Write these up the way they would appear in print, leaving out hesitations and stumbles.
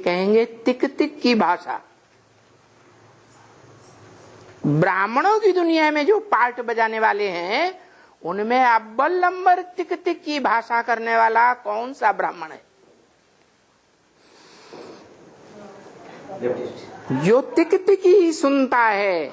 कहेंगे तिक तिक की भाषा। ब्राह्मणों की दुनिया में जो पार्ट बजाने वाले हैं उनमें अव्वल नंबर तिक तिक की भाषा करने वाला कौन सा ब्राह्मण है? जो तिक तिक ही सुनता है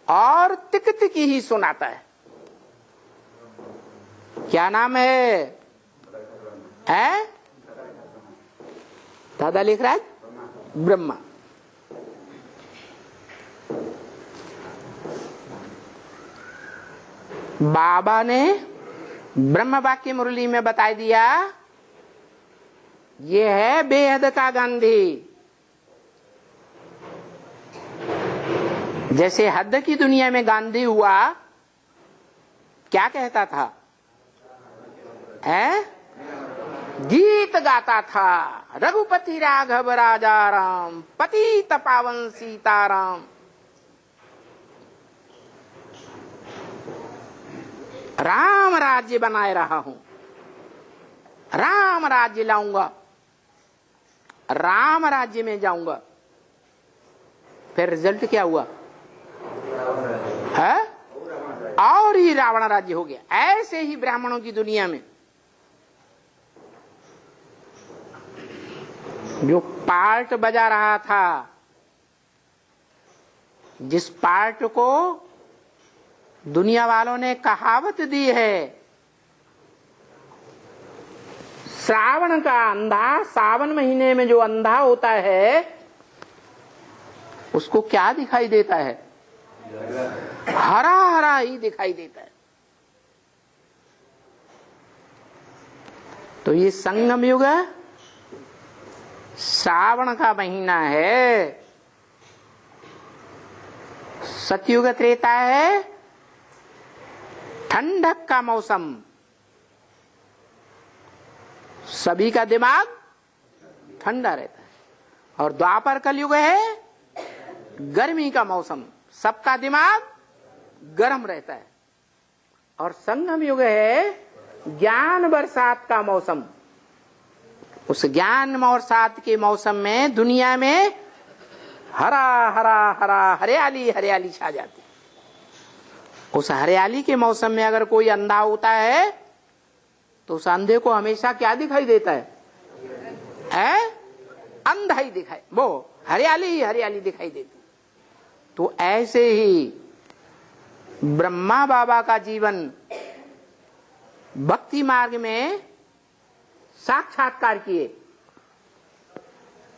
और तिक तिक ही सुनाता है। क्या नाम है? दादा लिख रहा है ब्रह्मा। बाबा ने ब्रह्म वाक्य मुरली में बता दिया, ये है बेहद का गांधी। जैसे हद की दुनिया में गांधी हुआ, क्या कहता था? गीत गाता था, रघुपति राघव राजा राम, पतित पावन सीताराम। राम राज्य बनाए रहा हूं, राम राज्य लाऊंगा, राम राज्य में जाऊंगा। फिर रिजल्ट क्या हुआ? है और ही रावण राज्य हो गया। ऐसे ही ब्राह्मणों की दुनिया में जो पार्ट बजा रहा था, जिस पार्ट को दुनिया वालों ने कहावत दी है, श्रावण का अंधा, सावन महीने में जो अंधा होता है उसको क्या दिखाई देता है? हरा हरा ही दिखाई देता है। तो ये संगम युग श्रावण का महीना है, सतयुग त्रेता है ठंडक का मौसम। सभी का दिमाग ठंडा रहता है। और द्वापर कलयुग है गर्मी का मौसम, सबका दिमाग गर्म रहता है। और संगम युग है ज्ञान बरसात का मौसम। उस ज्ञान बरसात के मौसम में दुनिया में हरा हरा हरा हरियाली हरियाली छा जाती है। उस हरियाली के मौसम में अगर कोई अंधा होता है तो उस अंधे को हमेशा क्या दिखाई देता है? अंधा ही दिखाई, वो हरियाली ही हरियाली दिखाई देती। तो ऐसे ही ब्रह्मा बाबा का जीवन भक्ति मार्ग में साक्षात्कार किए।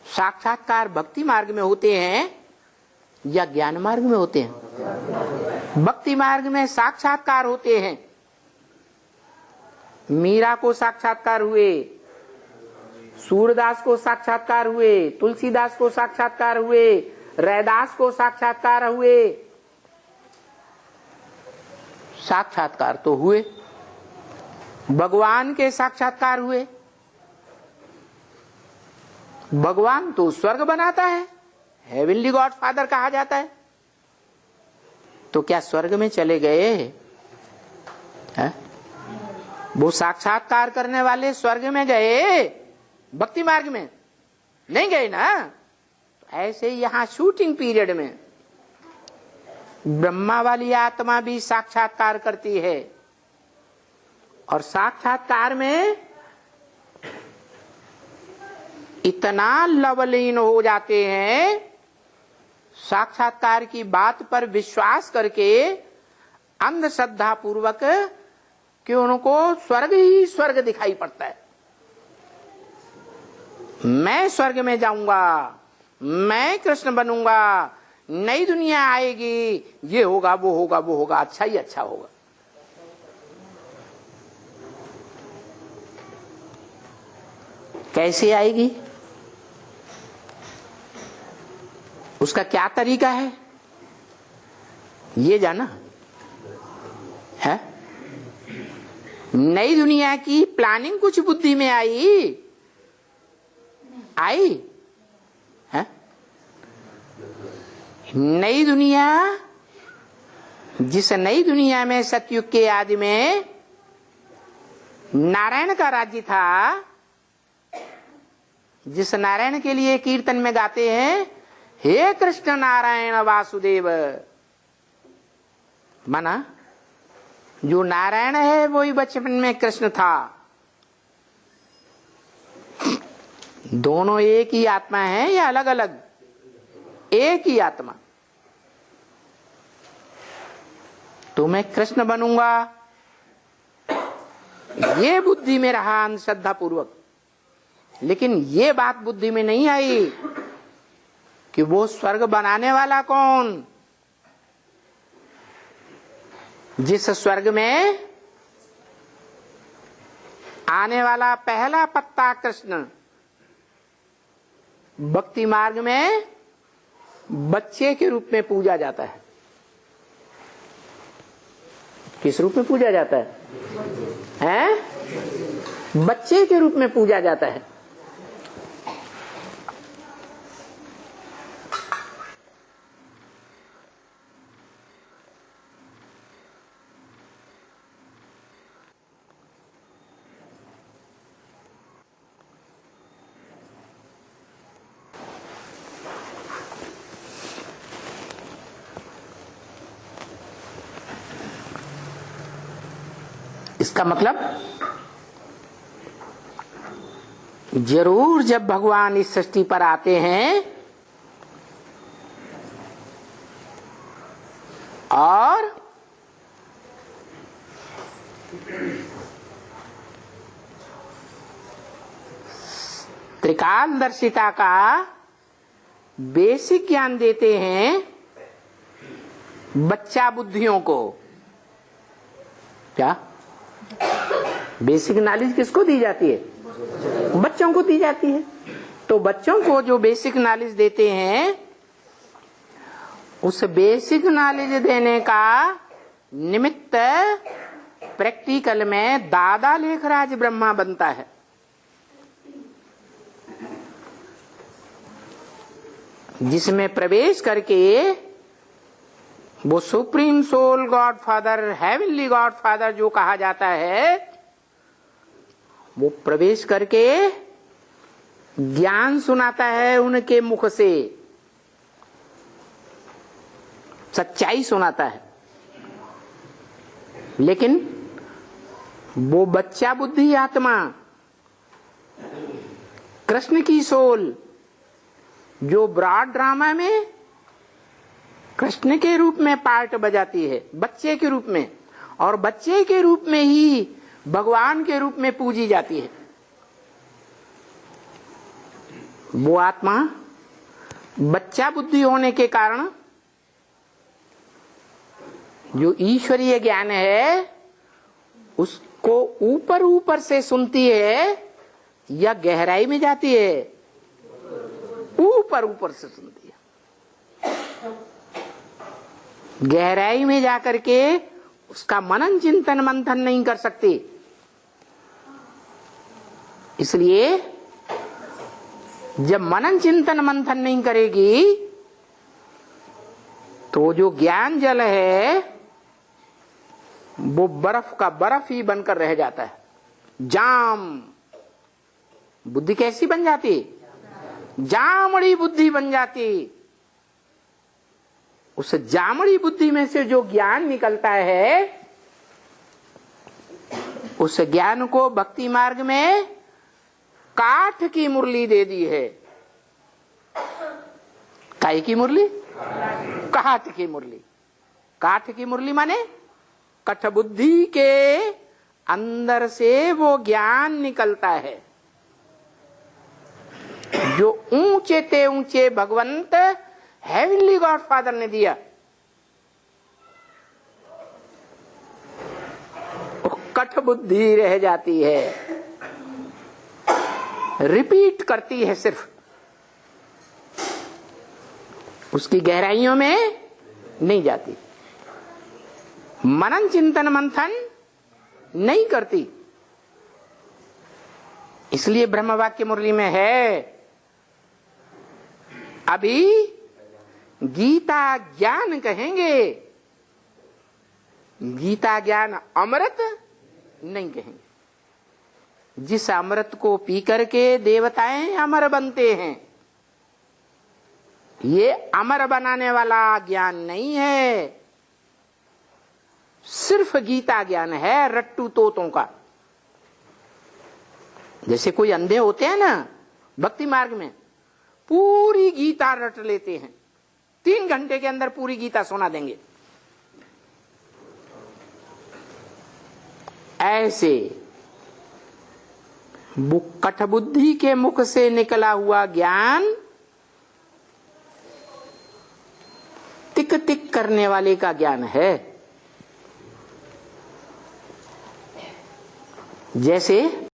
साक्षात्कार भक्ति मार्ग में होते हैं या ज्ञान मार्ग में होते हैं? भक्ति मार्ग में साक्षात्कार होते हैं। मीरा को साक्षात्कार हुए, सूरदास को साक्षात्कार हुए, तुलसीदास को साक्षात्कार हुए, रैदास को साक्षात्कार हुए। साक्षात्कार तो हुए। भगवान के साक्षात्कार हुए। भगवान तो स्वर्ग बनाता है, हेवनली गॉड फादर कहा जाता है। तो क्या स्वर्ग में चले गए है? वो साक्षात्कार करने वाले स्वर्ग में गए? भक्ति मार्ग में नहीं गए ना। तो ऐसे यहां शूटिंग पीरियड में ब्रह्मा वाली आत्मा भी साक्षात्कार करती है। और साक्षात्कार में इतना लवलीन हो जाते हैं, साक्षात्कार की बात पर विश्वास करके अंधश्रद्धा पूर्वक, कि उनको स्वर्ग ही स्वर्ग दिखाई पड़ता है। मैं स्वर्ग में जाऊंगा, मैं कृष्ण बनूंगा, नई दुनिया आएगी, ये होगा वो होगा वो होगा, अच्छा ही अच्छा होगा। कैसे आएगी? उसका क्या तरीका है ये जाना है? नई दुनिया की प्लानिंग कुछ बुद्धि में आई है? नई दुनिया, जिस नई दुनिया में सतयुग के आदि में नारायण का राज्य था, जिस नारायण के लिए कीर्तन में गाते हैं, हे कृष्ण नारायण वासुदेव, माना जो नारायण है वही बचपन में कृष्ण था। दोनों एक ही आत्मा है या अलग अलग? एक ही आत्मा। तो मैं कृष्ण बनूंगा, ये बुद्धि में रहा अंधश्रद्धा पूर्वक, लेकिन ये बात बुद्धि में नहीं आई कि वो स्वर्ग बनाने वाला कौन? जिस स्वर्ग में आने वाला पहला पत्ता कृष्ण, भक्ति मार्ग में बच्चे के रूप में पूजा जाता है। किस रूप में पूजा जाता है? बच्चे के रूप में पूजा जाता है। इसका मतलब जरूर जब भगवान इस सृष्टि पर आते हैं और त्रिकालदर्शिता का बेसिक ज्ञान देते हैं बच्चा बुद्धियों को। क्या बेसिक नॉलेज किसको दी जाती है? बच्चों को दी जाती है। तो बच्चों को जो बेसिक नॉलेज देते हैं, उस बेसिक नॉलेज देने का निमित्त प्रैक्टिकल में दादा लेखराज ब्रह्मा बनता है। जिसमें प्रवेश करके वो supreme soul God father, heavenly God father जो कहा जाता है, वो प्रवेश करके ज्ञान सुनाता है उनके मुख से, सच्चाई सुनाता है। लेकिन वो बच्चा बुद्धि आत्मा, कृष्ण की सोल, जो ब्रॉड ड्रामा में कृष्ण के रूप में पार्ट बजाती है, बच्चे के रूप में, और बच्चे के रूप में ही भगवान के रूप में पूजी जाती है, वो आत्मा बच्चा बुद्धि होने के कारण जो ईश्वरीय ज्ञान है उसको ऊपर ऊपर से सुनती है या गहराई में जाती है? ऊपर ऊपर से सुनती है। गहराई में जाकर के उसका मनन चिंतन मंथन नहीं कर सकती। इसलिए जब मनन चिंतन मंथन नहीं करेगी तो जो ज्ञान जल है वो बर्फ का बर्फ ही बनकर रह जाता है। जाम बुद्धि कैसी बन जाती? जामड़ी बुद्धि बन जाती। उस जामड़ी बुद्धि में से जो ज्ञान निकलता है, उस ज्ञान को भक्ति मार्ग में काठ की मुरली दे दी है। काहे की मुरली? काठ की मुरली। काठ की मुरली माने कठ बुद्धि के अंदर से वो ज्ञान निकलता है जो ऊंचे ते ऊंचे भगवंत हेवनली गॉड फादर ने दिया। कठ बुद्धि रह जाती है, रिपीट करती है, सिर्फ उसकी गहराइयों में नहीं जाती, मनन चिंतन मंथन नहीं करती। इसलिए ब्रह्म वाक्य मुरली में है, अभी गीता ज्ञान कहेंगे, गीता ज्ञान अमृत नहीं कहेंगे। जिस अमृत को पी करके देवताएं अमर बनते हैं, ये अमर बनाने वाला ज्ञान नहीं है, सिर्फ गीता ज्ञान है रट्टू तोतों का। जैसे कोई अंधे होते हैं ना भक्ति मार्ग में, पूरी गीता रट लेते हैं, 3 घंटे के अंदर पूरी गीता सुना देंगे। ऐसे कठबुद्धि के मुख से निकला हुआ ज्ञान तिक तिक करने वाले का ज्ञान है। जैसे